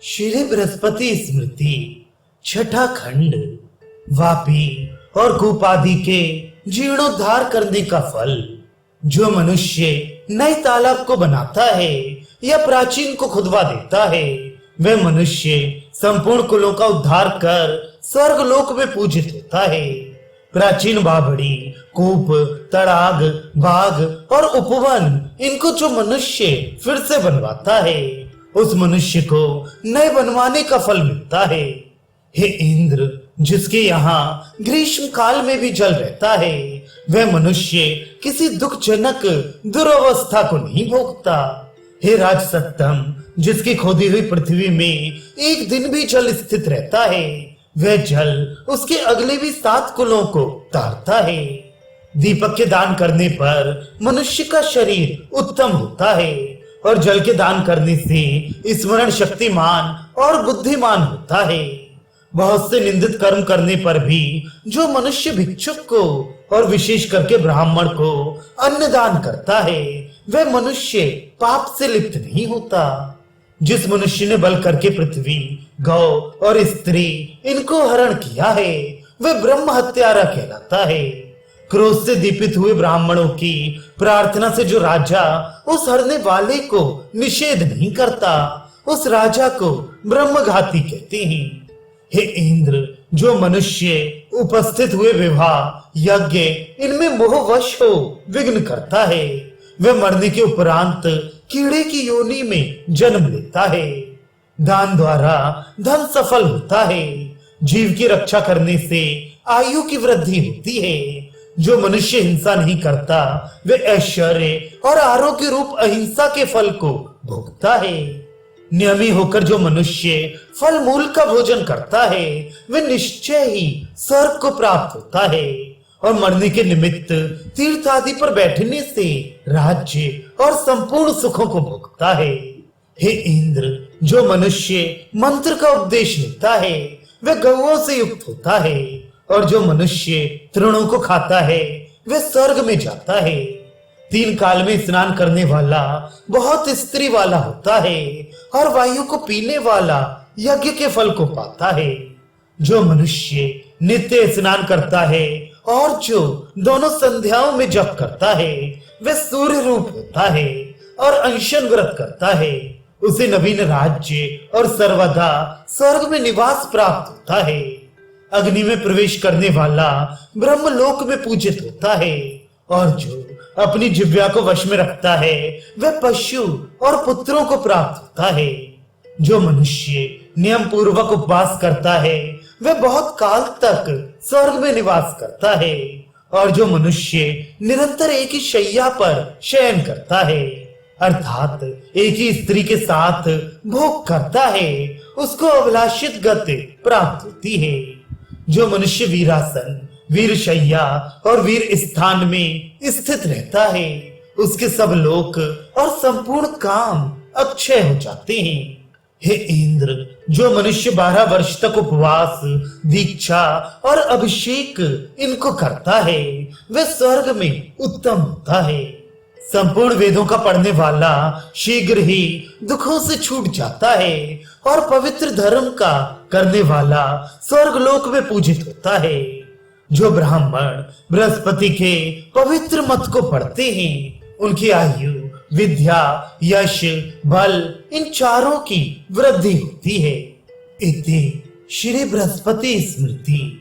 श्री बृहस्पति स्मृति छठा खंड। वापी और कूपादि के जीर्णोद्धार करने का फल। जो मनुष्य नए तालाब को बनाता है या प्राचीन को खुदवा देता है, वह मनुष्य संपूर्ण कुलों का उद्धार कर स्वर्ग लोक में पूजित होता है। प्राचीन बावड़ी, कूप, तड़ाग, बाग और उपवन, इनको जो मनुष्य फिर से बनवाता है, उस मनुष्य को नए बनवाने का फल मिलता है। हे इंद्र, जिसके यहाँ ग्रीष्म काल में भी जल रहता है, वह मनुष्य किसी दुखजनक दुर्अवस्था को नहीं भोगता। हे राज सत्तम, जिसकी खोदी हुई पृथ्वी में एक दिन भी जल स्थित रहता है, वह जल उसके अगले भी 7 कुलों को तारता है। दीपक के दान करने पर मनुष्य का शरीर उत्तम होता है और जल के दान करने से स्मरण शक्तिमान और बुद्धिमान होता है। बहुत से निंदित कर्म करने पर भी जो मनुष्य भिक्षुक को और विशेष करके ब्राह्मण को अन्न दान करता है, वह मनुष्य पाप से लिप्त नहीं होता। जिस मनुष्य ने बल करके पृथ्वी, गौ और स्त्री, इनको हरण किया है, वह ब्रह्म हत्यारा कहलाता है। क्रोध से दीपित हुए ब्राह्मणों की प्रार्थना से जो राजा उस हरने वाले को निषेध नहीं करता, उस राजा को ब्रह्मघाती कहते हैं। हे इंद्र, जो मनुष्य उपस्थित हुए विवाह, यज्ञ, इनमें मोहवश हो विघ्न करता है, वह मरने के उपरांत कीड़े की योनि में जन्म लेता है। दान द्वारा धन सफल होता है। जीव की रक्षा करने से आयु की वृद्धि होती है। जो मनुष्य हिंसा नहीं करता, वह ऐश्वर्य और आरोग्य रूप अहिंसा के फल को भोगता है। नियमी होकर जो मनुष्य फल मूल का भोजन करता है, वह निश्चय ही स्वर्ग को प्राप्त होता है और मरने के निमित्त तीर्थ आदि पर बैठने से राज्य और संपूर्ण सुखों को भोगता है। हे इंद्र, जो मनुष्य मंत्र का उपदेश लेता है, वह गौओं से युक्त होता है और जो मनुष्य तृणों को खाता है, वह स्वर्ग में जाता है। 3 काल में स्नान करने वाला बहुत स्त्री वाला होता है और वायु को पीने वाला यज्ञ के फल को पाता है। जो मनुष्य नित्य स्नान करता है और जो दोनों संध्याओं में जप करता है, वह सूर्य रूप होता है और अनशन व्रत करता है। उसे नवीन राज्य और सर्वदा स्वर्ग में निवास प्राप्त होता है। अग्नि में प्रवेश करने वाला ब्रह्मलोक में पूजित होता है और जो अपनी जिह्वा को वश में रखता है, वह पशु और पुत्रों को प्राप्त होता है। जो मनुष्य नियम पूर्वक उपवास करता है, वह बहुत काल तक स्वर्ग में निवास करता है और जो मनुष्य निरंतर एक ही शैया पर शयन करता है, अर्थात एक ही स्त्री के साथ भोग करता है, उसको अभिलाषित गति प्राप्त होती है। जो मनुष्य वीरासन, वीरशैया और वीर स्थान में स्थित रहता है, उसके सब लोक और संपूर्ण काम अक्षय हो जाते हैं। हे इंद्र, जो मनुष्य 12 वर्ष तक उपवास, दीक्षा और अभिषेक इनको करता है, वह स्वर्ग में उत्तम होता है। संपूर्ण वेदों का पढ़ने वाला शीघ्र ही दुखों से छूट जाता है और पवित्र धर्म का करने वाला स्वर्ग लोक में पूजित होता है। जो ब्राह्मण बृहस्पति के पवित्र मत को पढ़ते हैं, उनकी आयु, विद्या, यश, बल, इन चारों की वृद्धि होती है। इति श्री बृहस्पति स्मृति।